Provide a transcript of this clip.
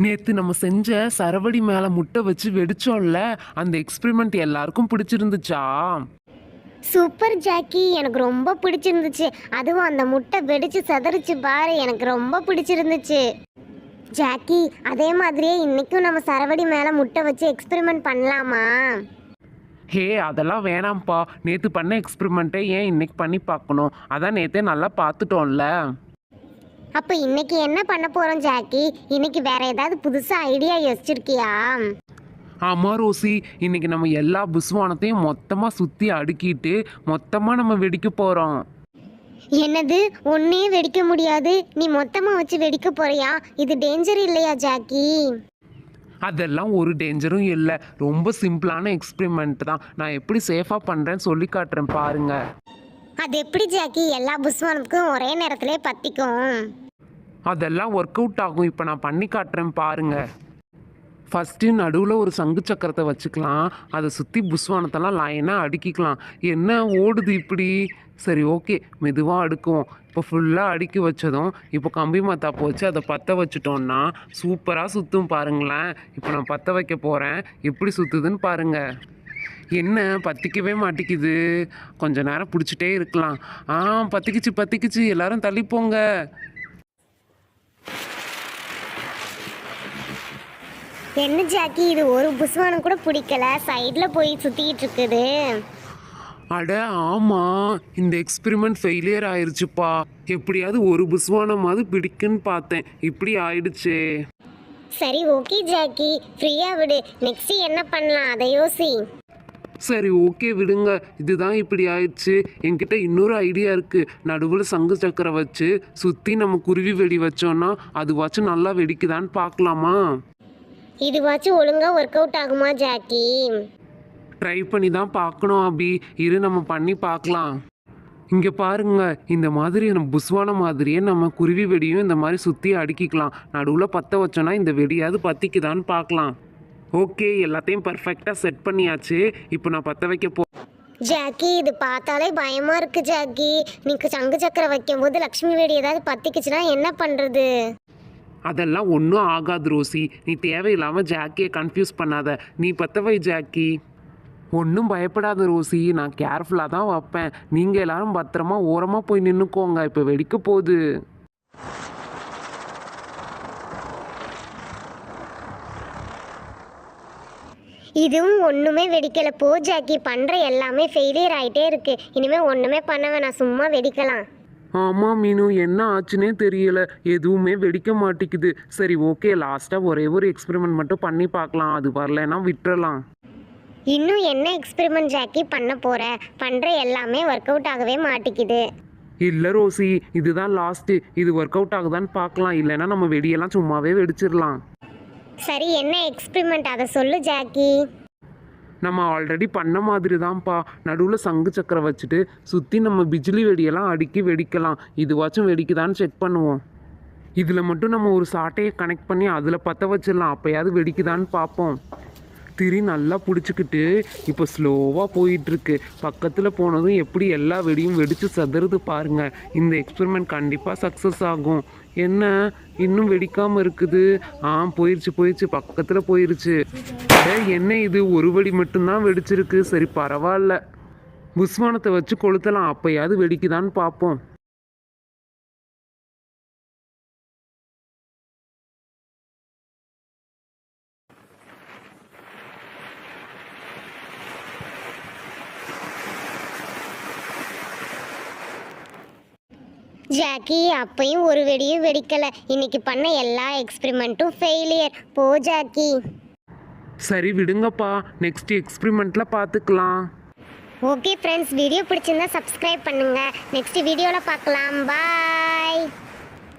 நேற்று நம்ம செஞ்ச சரவடி மேலே முட்டை வச்சு வெடிச்சோம்ல, அந்த எக்ஸ்பெரிமெண்ட் எல்லாருக்கும் பிடிச்சிருந்துச்சா? சூப்பர் ஜாக்கி, எனக்கு ரொம்ப பிடிச்சிருந்துச்சு. அதுவும் அந்த முட்டை வெடிச்சு செதறிச்சு பாரு, எனக்கு ரொம்ப பிடிச்சிருந்துச்சு. ஜாக்கி, அதே மாதிரியே இன்னைக்கும் நம்ம சரவடி மேலே முட்டை வச்சு எக்ஸ்பெரிமெண்ட் பண்ணலாமா? ஹே, அதெல்லாம் வேணாம்ப்பா. நேற்று பண்ண எக்ஸ்பெரிமெண்ட்டை ஏன் இன்னைக்கு பண்ணி பார்க்கணும்? அதான் நேற்றே நல்லா பார்த்துட்டோம்ல. அப்போ இன்னைக்கு என்ன பண்ண போறோம் ஜாக்கி? இன்னைக்கு வேற ஏதாவது புதுசா ஐடியா யோசிச்சிருக்கியா? ஆமாம் ரோசி, இன்னைக்கு நம்ம எல்லா புஸ்வானத்தையும் மொத்தமாக சுற்றி அடுக்கிட்டு மொத்தமாக நம்ம வெடிக்க போகிறோம். என்னது, ஒன்னே வெடிக்க முடியாது, நீ மொத்தமா வச்சு வெடிக்க போறியா? இது டேஞ்சர் இல்லையா ஜாக்கி? அதெல்லாம் ஒரு டேஞ்சரும் இல்லை. ரொம்ப சிம்பிளான எக்ஸ்பெரிமெண்ட் தான். நான் எப்படி சேஃபாக பண்ணுறேன்னு சொல்லி காட்டுறேன் பாருங்க. அது எப்படி ஜாக்கி எல்லா புஸ்வானத்துக்கும் ஒரே நேரத்திலே பத்திக்கும்? அதெல்லாம் ஒர்க் அவுட் ஆகும். இப்போ நான் பண்ணி காட்டுறேன் பாருங்க. ஃபஸ்ட்டு நடுவில் ஒரு சங்கு சக்கரத்தை வச்சுக்கலாம். அதை சுற்றி புஸ்வானத்தெல்லாம் லைனாக அடுக்கிக்கலாம். என்ன ஓடுது இப்படி? சரி, ஓகே, மெதுவாக அடுக்குவோம். இப்போ ஃபுல்லாக அடுக்கி வச்சதும் இப்போ கம்பி மத்தாப்பு வச்சு அதை பற்ற வச்சுட்டோன்னா சூப்பராக சுற்றும் பாருங்களேன். இப்போ நான் பற்ற வைக்க போகிறேன். எப்படி சுற்றுதுன்னு பாருங்கள். என்ன பற்றிக்கவே மாட்டிக்குது? கொஞ்ச நேரம் பிடிச்சிட்டே இருக்கலாம். பற்றிக்கிச்சு, எல்லாரும் தள்ளிப்போங்க. என்ன ஜாக்கி, இது ஒரு புஸ்வானம் கூட பிடிக்கல, சைடில் போய் சுற்றிக்கிட்டு இருக்குது. அட ஆமாம், இந்த எக்ஸ்பெரிமெண்ட் ஃபெயிலியர் ஆயிடுச்சுப்பா. எப்படியாவது ஒரு புஸ்வானமாவது பிடிக்குன்னு பார்த்தேன், இப்படி ஆயிடுச்சே. சரி, ஓகே ஜாக்கி, ஃப்ரீயாக விடு. நெக்ஸ்ட் என்ன பண்ணலாம் அதை யோசி. சரி, ஓகே, விடுங்க. இதுதான் இப்படி ஆயிடுச்சு. என்கிட்ட இன்னொரு ஐடியா இருக்குது. நடுவில் சங்கு சக்கரை வச்சு சுற்றி நம்ம குருவி வெடி வச்சோன்னா அதுவாச்சும் நல்லா வெடிக்குதான்னு பார்க்கலாமா? இதுவாச்சும் ஒழுங்காக ஒர்க் அவுட் ஆகுமா ஜாக்கி? ட்ரை பண்ணி தான் பார்க்கணும் அபி. இரு, நம்ம பண்ணி பார்க்கலாம். இங்கே பாருங்க, இந்த மாதிரி நம்ம புஸ்வான மாதிரியே நம்ம குருவி வெடியும் இந்த மாதிரி சுற்றி அடுக்கிக்கலாம். நடுவில் பற்ற வச்சோன்னா இந்த வெடியாவது பற்றிக்குதான்னு பார்க்கலாம். ஓகே, எல்லாத்தையும் பர்ஃபெக்டாக செட் பண்ணியாச்சு. இப்போ நான் பற்ற வைக்க ஜாக்கி, இது பார்த்தாலே பயமாக இருக்குது ஜாக்கி. நீக்கு சங்கு சக்கரை வைக்கும் போது லக்ஷ்மி வெடி ஏதாவது பற்றிக்குச்சுன்னா என்ன பண்ணுறது? அதெல்லாம் ஒன்றும் ஆகாது ரோசி. நீ தேவையில்லாமல் ஜாக்கியை கன்ஃபியூஸ் பண்ணாத. நீ பற்ற வை ஜாக்கி. ஒன்றும் பயப்படாத ரோசி, நான் கேர்ஃபுல்லாக தான் வைப்பேன். நீங்கள் எல்லாரும் பத்திரமா ஓரமாக போய் நின்றுக்கோங்க. இப்போ வெடிக்க போகுது. இதுவும் ஒன்றுமே வெடிக்கலை. போ ஜாக்கி, பண்ணுற எல்லாமே ஃபெயிலியர் ஆகிட்டே இருக்கு. இனிமேல் ஒன்றுமே பண்ண வேணாம், சும்மா வெடிக்கலாம். ஆமாம் மீனு, என்ன ஆச்சுன்னே தெரியல. எதுவுமே வெடிக்க மாட்டேங்குது. சரி, ஓகே, லாஸ்ட்டாக ஒரே ஒரு எக்ஸ்பெரிமெண்ட் மட்டும் பண்ணி பார்க்கலாம். அது வரலைன்னா விட்டுறலாம். இன்னும் என்ன எக்ஸ்பெரிமெண்ட் ஜாக்கி பண்ண போற? பண்ணுற எல்லாமே ஒர்க் அவுட் ஆகவே மாட்டேங்குது. இல்லை ரோசி, இதுதான் லாஸ்ட்டு. இது ஒர்க் அவுட் ஆகுதான்னு பார்க்கலாம். இல்லைன்னா நம்ம வெடியெல்லாம் சும்மாவே வெடிச்சிடலாம். சரி, என்ன எக்ஸ்பெரிமெண்ட் அதை சொல்லு ஜாக்கி. நம்ம ஆல்ரெடி பண்ண மாதிரி தான்ப்பா. நடுவில் சங்கு சக்கரை வச்சுட்டு சுற்றி நம்ம பிஜிலி வெடியெல்லாம் அடுக்கி வெடிக்கலாம். இதுவாச்சும் வெடிக்குதான்னு செக் பண்ணுவோம். இதில் மட்டும் நம்ம ஒரு சாட்டையை கனெக்ட் பண்ணி அதில் பற்ற வச்சிடலாம். அப்போயாவது வெடிக்குதான்னு பார்ப்போம். திரி நல்லா பிடிச்சிக்கிட்டு இப்போ ஸ்லோவாக போயிட்டுருக்கு. பக்கத்தில் போனதும் எப்படி எல்லா வெடியும் வெடித்து சதுருது பாருங்க. இந்த எக்ஸ்பெரிமெண்ட் கண்டிப்பாக சக்ஸஸ் ஆகும். என்ன இன்னும் வெடிக்காமல் இருக்குது? போயிடுச்சு, பக்கத்தில் போயிடுச்சு. என்ன இது, ஒரு வெடி மட்டும்தான் வெடிச்சிருக்கு. சரி, பரவாயில்ல. புஸ்வானத்தை வச்சு கொளுத்தலாம். அப்போயாவது வெடிக்குதான்னு பார்ப்போம். ஜாக்கி, அப்பையும் ஒரு வெடியும் வெடிக்கலை. இன்னைக்கு பண்ண எல்லா எக்ஸ்பெரிமெண்ட்டும் ஃபெயிலியர். போ ஜாக்கி. சரி, விடுங்கப்பா, நெக்ஸ்ட் எக்ஸ்பெரிமெண்ட்டில் பார்த்துக்கலாம். ஓகே ஃப்ரெண்ட்ஸ், வீடியோ பிடிச்சிருந்தா சப்ஸ்கிரைப் பண்ணுங்கள். நெக்ஸ்ட் வீடியோவில் பார்க்கலாம். பாய்.